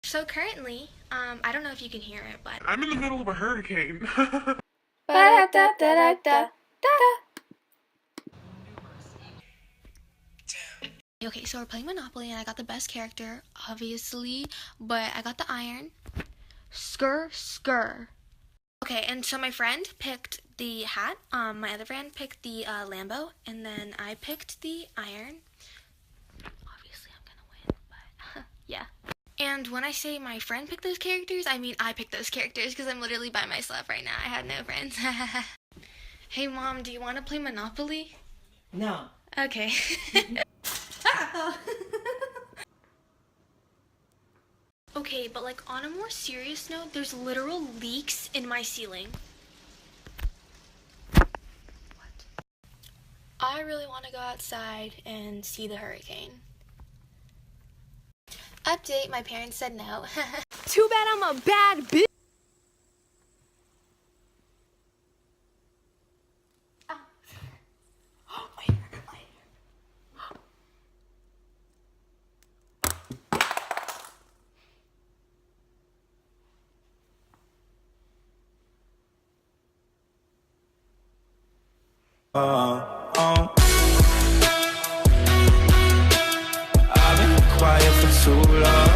So currently, I don't know if you can hear it, but I'm in the middle of a hurricane. okay, so we're playing Monopoly and I got the best character, obviously, but I got the iron. Skr. Okay, and so my friend picked the hat, my other friend picked the Lambo, and then I picked the iron. Obviously I'm gonna win, but yeah. And when I say my friend picked those characters, I mean I picked those characters because I'm literally by myself right now. I had no friends. Hey mom, do you want to play Monopoly? No. Okay. Okay, but like on a more serious note, there's literal leaks in my ceiling. What? I really want to go outside and see the hurricane. Update, my parents said no. Too bad I'm a bad bitch. I've been quiet for too long.